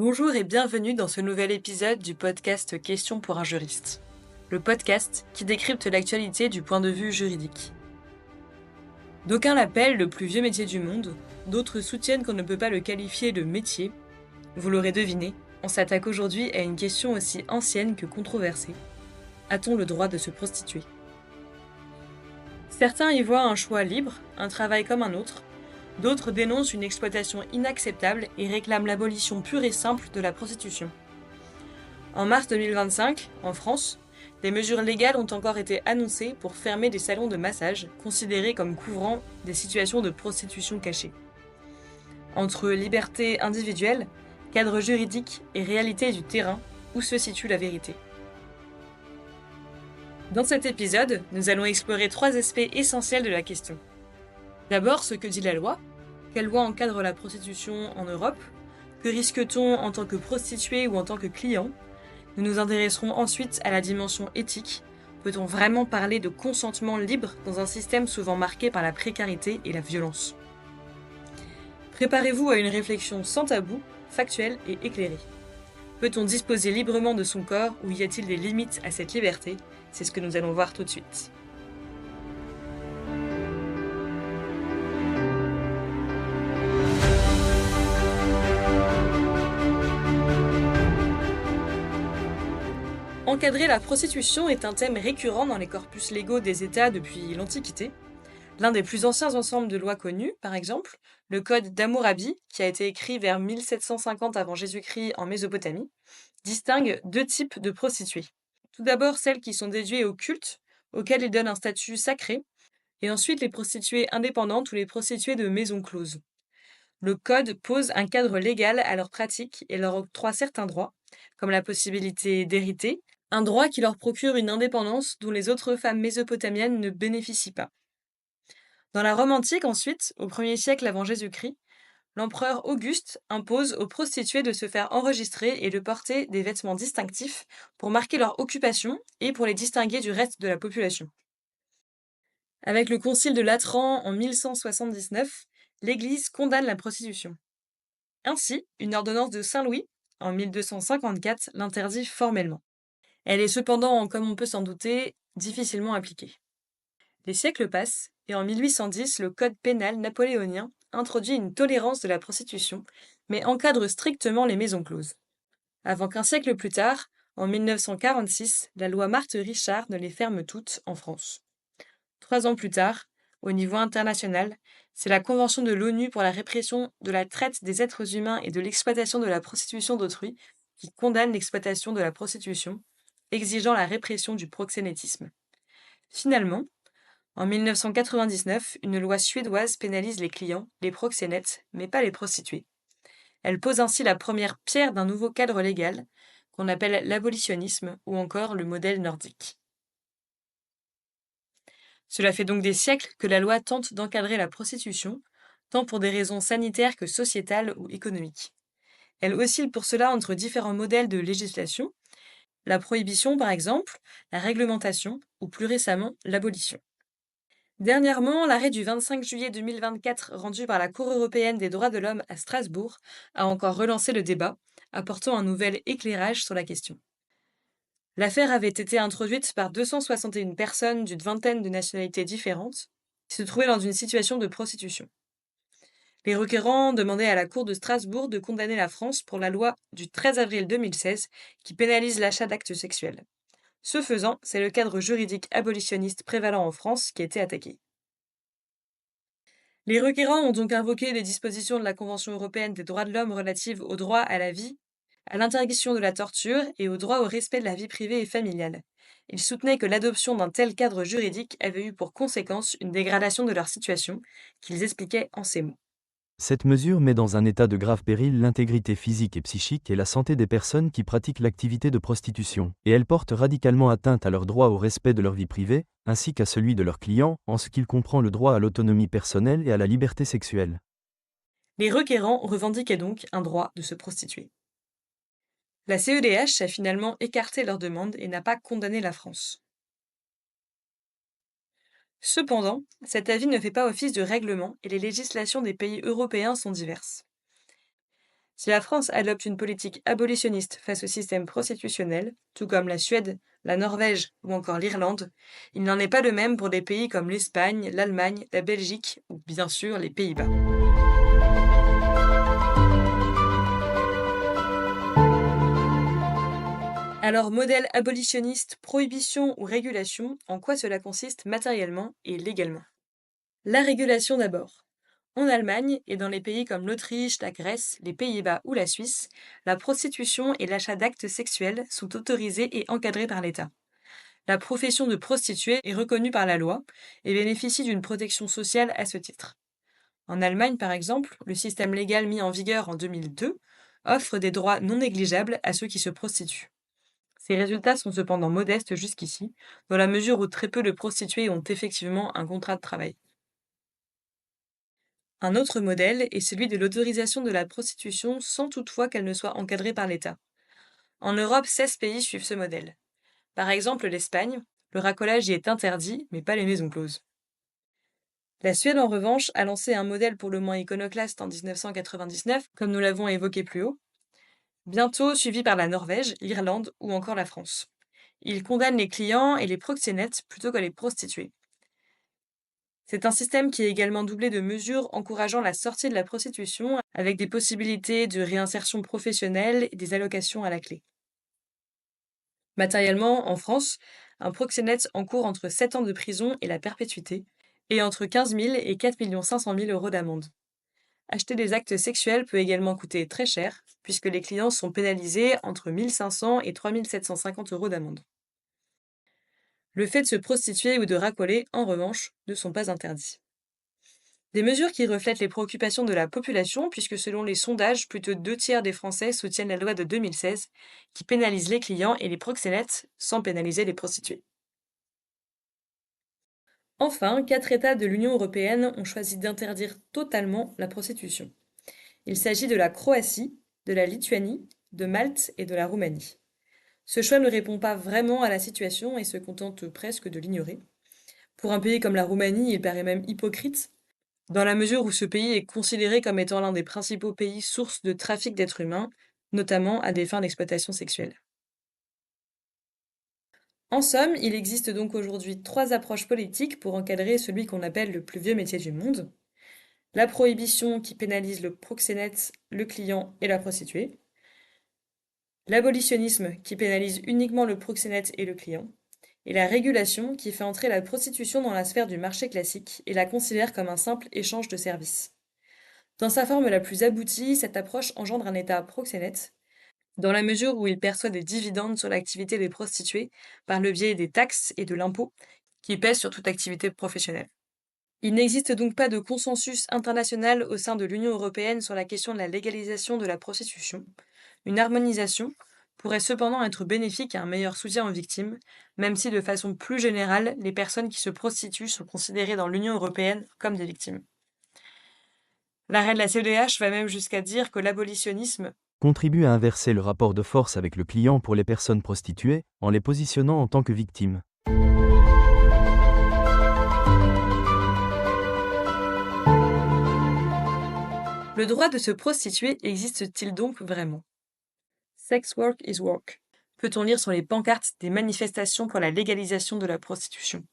Bonjour et bienvenue dans ce nouvel épisode du podcast Questions pour un juriste. Le podcast qui décrypte l'actualité du point de vue juridique. D'aucuns l'appellent le plus vieux métier du monde, d'autres soutiennent qu'on ne peut pas le qualifier de métier. Vous l'aurez deviné, on s'attaque aujourd'hui à une question aussi ancienne que controversée. A-t-on le droit de se prostituer ? Certains y voient un choix libre, un travail comme un autre. D'autres dénoncent une exploitation inacceptable et réclament l'abolition pure et simple de la prostitution. En mars 2025, en France, des mesures légales ont encore été annoncées pour fermer des salons de massage considérés comme couvrant des situations de prostitution cachée. Entre liberté individuelle, cadre juridique et réalité du terrain, où se situe la vérité ? Dans cet épisode, nous allons explorer 3 aspects essentiels de la question. D'abord, ce que dit la loi. Quelle loi encadre la prostitution en Europe ? Que risque-t-on en tant que prostituée ou en tant que client ? Nous nous intéresserons ensuite à la dimension éthique. Peut-on vraiment parler de consentement libre dans un système souvent marqué par la précarité et la violence ? Préparez-vous à une réflexion sans tabou, factuelle et éclairée. Peut-on disposer librement de son corps ou y a-t-il des limites à cette liberté ? C'est ce que nous allons voir tout de suite. Encadrer la prostitution est un thème récurrent dans les corpus légaux des États depuis l'Antiquité. L'un des plus anciens ensembles de lois connus, par exemple, le Code d'Hammurabi, qui a été écrit vers 1750 avant Jésus-Christ en Mésopotamie, distingue 2 types de prostituées. Tout d'abord celles qui sont dédiées au culte, auxquelles il donne un statut sacré, et ensuite les prostituées indépendantes ou les prostituées de maison close. Le Code pose un cadre légal à leur pratique et leur octroie certains droits, comme la possibilité d'hériter, un droit qui leur procure une indépendance dont les autres femmes mésopotamiennes ne bénéficient pas. Dans la Rome antique ensuite, au 1er siècle avant Jésus-Christ, l'empereur Auguste impose aux prostituées de se faire enregistrer et de porter des vêtements distinctifs pour marquer leur occupation et pour les distinguer du reste de la population. Avec le concile de Latran en 1179, l'Église condamne la prostitution. Ainsi, une ordonnance de Saint-Louis, en 1254, l'interdit formellement. Elle est cependant, comme on peut s'en douter, difficilement appliquée. Les siècles passent, et en 1810, le code pénal napoléonien introduit une tolérance de la prostitution, mais encadre strictement les maisons closes. Avant qu'un siècle plus tard, en 1946, la loi Marthe-Richard ne les ferme toutes en France. 3 ans plus tard, au niveau international, c'est la Convention de l'ONU pour la répression de la traite des êtres humains et de l'exploitation de la prostitution d'autrui qui condamne l'exploitation de la prostitution, exigeant la répression du proxénétisme. Finalement, en 1999, une loi suédoise pénalise les clients, les proxénètes, mais pas les prostituées. Elle pose ainsi la première pierre d'un nouveau cadre légal, qu'on appelle l'abolitionnisme ou encore le modèle nordique. Cela fait donc des siècles que la loi tente d'encadrer la prostitution, tant pour des raisons sanitaires que sociétales ou économiques. Elle oscille pour cela entre différents modèles de législation, la prohibition par exemple, la réglementation ou plus récemment l'abolition. Dernièrement, l'arrêt du 25 juillet 2024 rendu par la Cour européenne des droits de l'homme à Strasbourg a encore relancé le débat, apportant un nouvel éclairage sur la question. L'affaire avait été introduite par 261 personnes d'une vingtaine de nationalités différentes qui se trouvaient dans une situation de prostitution. Les requérants demandaient à la Cour de Strasbourg de condamner la France pour la loi du 13 avril 2016 qui pénalise l'achat d'actes sexuels. Ce faisant, c'est le cadre juridique abolitionniste prévalant en France qui a été attaqué. Les requérants ont donc invoqué des dispositions de la Convention européenne des droits de l'homme relatives au droit à la vie, à l'interdiction de la torture et au droit au respect de la vie privée et familiale. Ils soutenaient que l'adoption d'un tel cadre juridique avait eu pour conséquence une dégradation de leur situation, qu'ils expliquaient en ces mots. Cette mesure met dans un état de grave péril l'intégrité physique et psychique et la santé des personnes qui pratiquent l'activité de prostitution, et elle porte radicalement atteinte à leur droit au respect de leur vie privée, ainsi qu'à celui de leurs clients, en ce qu'il comprend le droit à l'autonomie personnelle et à la liberté sexuelle. Les requérants revendiquaient donc un droit de se prostituer. La CEDH a finalement écarté leur demande et n'a pas condamné la France. Cependant, cet avis ne fait pas office de règlement et les législations des pays européens sont diverses. Si la France adopte une politique abolitionniste face au système prostitutionnel, tout comme la Suède, la Norvège ou encore l'Irlande, il n'en est pas de même pour des pays comme l'Espagne, l'Allemagne, la Belgique ou bien sûr les Pays-Bas. Alors, modèle abolitionniste, prohibition ou régulation, en quoi cela consiste matériellement et légalement? La régulation d'abord. En Allemagne et dans les pays comme l'Autriche, la Grèce, les Pays-Bas ou la Suisse, la prostitution et l'achat d'actes sexuels sont autorisés et encadrés par l'État. La profession de prostituée est reconnue par la loi et bénéficie d'une protection sociale à ce titre. En Allemagne, par exemple, le système légal mis en vigueur en 2002 offre des droits non négligeables à ceux qui se prostituent. Ces résultats sont cependant modestes jusqu'ici, dans la mesure où très peu de prostituées ont effectivement un contrat de travail. Un autre modèle est celui de l'autorisation de la prostitution sans toutefois qu'elle ne soit encadrée par l'État. En Europe, 16 pays suivent ce modèle. Par exemple, l'Espagne, le racolage y est interdit, mais pas les maisons closes. La Suède, en revanche, a lancé un modèle pour le moins iconoclaste en 1999, comme nous l'avons évoqué plus haut, bientôt suivi par la Norvège, l'Irlande ou encore la France. Il condamne les clients et les proxénètes plutôt que les prostituées. C'est un système qui est également doublé de mesures encourageant la sortie de la prostitution avec des possibilités de réinsertion professionnelle et des allocations à la clé. Matériellement, en France, un proxénète encourt entre 7 ans de prison et la perpétuité, et entre 15 000 et 4 500 000 euros d'amende. Acheter des actes sexuels peut également coûter très cher, puisque les clients sont pénalisés entre 1 500 et 3 750 euros d'amende. Le fait de se prostituer ou de racoler, en revanche, ne sont pas interdits. Des mesures qui reflètent les préoccupations de la population, puisque selon les sondages, plus de 2 tiers des Français soutiennent la loi de 2016, qui pénalise les clients et les proxénètes, sans pénaliser les prostituées. Enfin, 4 États de l'Union européenne ont choisi d'interdire totalement la prostitution. Il s'agit de la Croatie, de la Lituanie, de Malte et de la Roumanie. Ce choix ne répond pas vraiment à la situation et se contente presque de l'ignorer. Pour un pays comme la Roumanie, il paraît même hypocrite, dans la mesure où ce pays est considéré comme étant l'un des principaux pays sources de trafic d'êtres humains, notamment à des fins d'exploitation sexuelle. En somme, il existe donc aujourd'hui 3 approches politiques pour encadrer celui qu'on appelle le plus vieux métier du monde. La prohibition qui pénalise le proxénète, le client et la prostituée. L'abolitionnisme qui pénalise uniquement le proxénète et le client. Et la régulation qui fait entrer la prostitution dans la sphère du marché classique et la considère comme un simple échange de services. Dans sa forme la plus aboutie, cette approche engendre un État proxénète, dans la mesure où il perçoit des dividendes sur l'activité des prostituées par le biais des taxes et de l'impôt qui pèsent sur toute activité professionnelle. Il n'existe donc pas de consensus international au sein de l'Union européenne sur la question de la légalisation de la prostitution. Une harmonisation pourrait cependant être bénéfique à un meilleur soutien aux victimes, même si de façon plus générale, les personnes qui se prostituent sont considérées dans l'Union européenne comme des victimes. L'arrêt de la CEDH va même jusqu'à dire que l'abolitionnisme contribue à inverser le rapport de force avec le client pour les personnes prostituées, en les positionnant en tant que victimes. Le droit de se prostituer existe-t-il donc vraiment? Sex work is work. Peut-on lire sur les pancartes des manifestations pour la légalisation de la prostitution?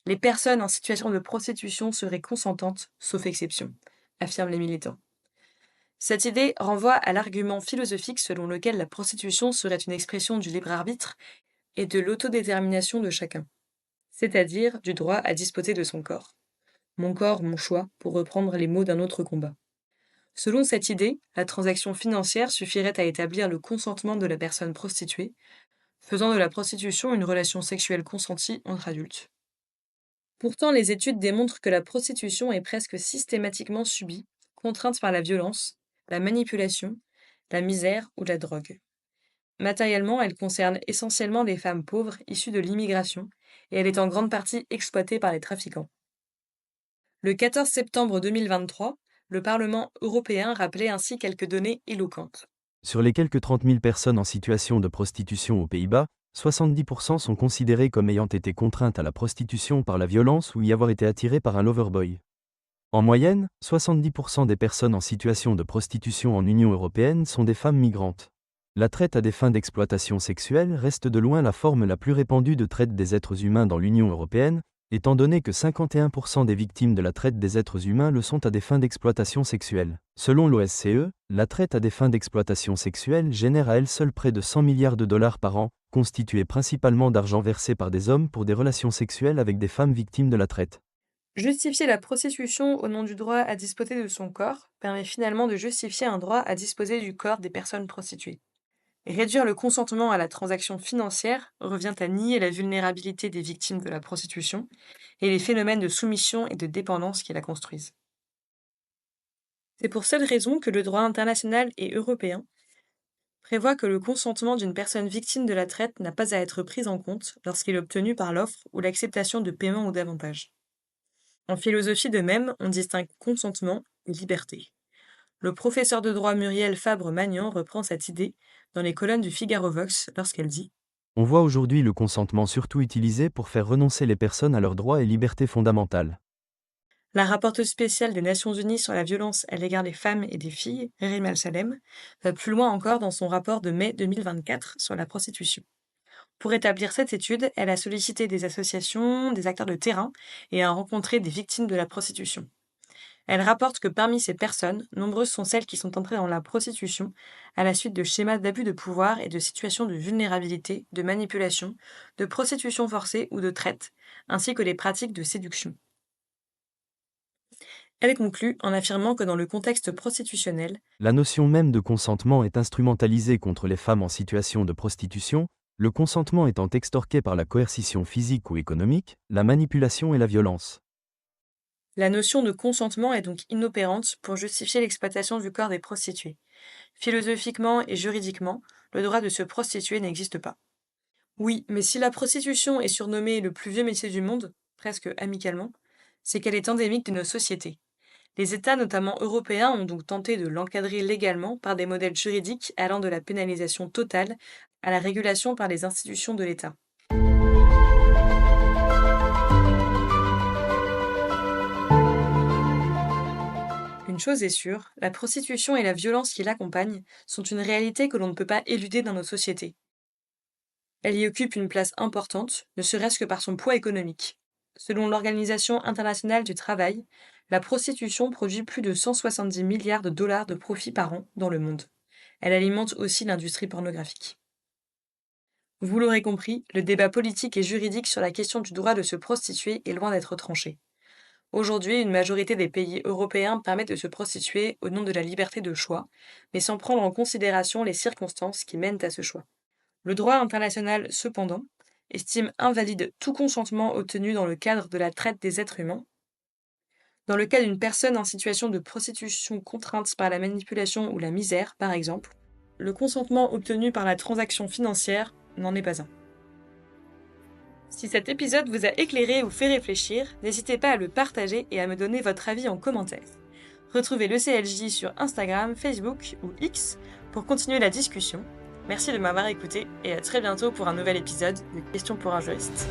Les personnes en situation de prostitution seraient consentantes, sauf exception, affirment les militants. Cette idée renvoie à l'argument philosophique selon lequel la prostitution serait une expression du libre arbitre et de l'autodétermination de chacun, c'est-à-dire du droit à disposer de son corps. Mon corps, mon choix, pour reprendre les mots d'un autre combat. Selon cette idée, la transaction financière suffirait à établir le consentement de la personne prostituée, faisant de la prostitution une relation sexuelle consentie entre adultes. Pourtant, les études démontrent que la prostitution est presque systématiquement subie, contrainte par la violence, la manipulation, la misère ou la drogue. Matériellement, elle concerne essentiellement des femmes pauvres issues de l'immigration et elle est en grande partie exploitée par les trafiquants. Le 14 septembre 2023, le Parlement européen rappelait ainsi quelques données éloquentes. Sur les quelques 30 000 personnes en situation de prostitution aux Pays-Bas, 70% sont considérées comme ayant été contraintes à la prostitution par la violence ou y avoir été attirées par un loverboy. En moyenne, 70% des personnes en situation de prostitution en Union européenne sont des femmes migrantes. La traite à des fins d'exploitation sexuelle reste de loin la forme la plus répandue de traite des êtres humains dans l'Union européenne, étant donné que 51% des victimes de la traite des êtres humains le sont à des fins d'exploitation sexuelle. Selon l'OSCE, la traite à des fins d'exploitation sexuelle génère à elle seule près de 100 milliards de dollars par an, constitué principalement d'argent versé par des hommes pour des relations sexuelles avec des femmes victimes de la traite. Justifier la prostitution au nom du droit à disposer de son corps permet finalement de justifier un droit à disposer du corps des personnes prostituées. Réduire le consentement à la transaction financière revient à nier la vulnérabilité des victimes de la prostitution et les phénomènes de soumission et de dépendance qui la construisent. C'est pour cette raison que le droit international et européen prévoit que le consentement d'une personne victime de la traite n'a pas à être pris en compte lorsqu'il est obtenu par l'offre ou l'acceptation de paiement ou d'avantages. En philosophie de même, on distingue consentement et liberté. Le professeur de droit Muriel Fabre-Magnan reprend cette idée dans les colonnes du Figaro Vox lorsqu'elle dit On voit aujourd'hui le consentement surtout utilisé pour faire renoncer les personnes à leurs droits et libertés fondamentales. La rapporteuse spéciale des Nations Unies sur la violence à l'égard des femmes et des filles, Rima Al-Salem, va plus loin encore dans son rapport de mai 2024 sur la prostitution. Pour établir cette étude, elle a sollicité des associations, des acteurs de terrain et a rencontré des victimes de la prostitution. Elle rapporte que parmi ces personnes, nombreuses sont celles qui sont entrées dans la prostitution à la suite de schémas d'abus de pouvoir et de situations de vulnérabilité, de manipulation, de prostitution forcée ou de traite, ainsi que les pratiques de séduction. Elle conclut en affirmant que dans le contexte prostitutionnel, La notion même de consentement est instrumentalisée contre les femmes en situation de prostitution, le consentement étant extorqué par la coercition physique ou économique, la manipulation et la violence. la notion de consentement est donc inopérante pour justifier l'exploitation du corps des prostituées. Philosophiquement et juridiquement, le droit de se prostituer n'existe pas. Oui, mais si la prostitution est surnommée le plus vieux métier du monde, presque amicalement, c'est qu'elle est endémique de nos sociétés. Les États, notamment européens, ont donc tenté de l'encadrer légalement par des modèles juridiques allant de la pénalisation totale à la régulation par les institutions de l'État. Une chose est sûre, la prostitution et la violence qui l'accompagnent sont une réalité que l'on ne peut pas éluder dans nos sociétés. Elle y occupe une place importante, ne serait-ce que par son poids économique. Selon l'Organisation internationale du travail, la prostitution produit plus de 170 milliards de dollars de profits par an dans le monde. Elle alimente aussi l'industrie pornographique. Vous l'aurez compris, le débat politique et juridique sur la question du droit de se prostituer est loin d'être tranché. Aujourd'hui, une majorité des pays européens permettent de se prostituer au nom de la liberté de choix, mais sans prendre en considération les circonstances qui mènent à ce choix. Le droit international, cependant, estime invalide tout consentement obtenu dans le cadre de la traite des êtres humains. Dans le cas d'une personne en situation de prostitution contrainte par la manipulation ou la misère, par exemple, le consentement obtenu par la transaction financière n'en est pas un. Si cet épisode vous a éclairé ou fait réfléchir, n'hésitez pas à le partager et à me donner votre avis en commentaire. Retrouvez le CLJ sur Instagram, Facebook ou X pour continuer la discussion. Merci de m'avoir écouté et à très bientôt pour un nouvel épisode de Questions pour un juriste.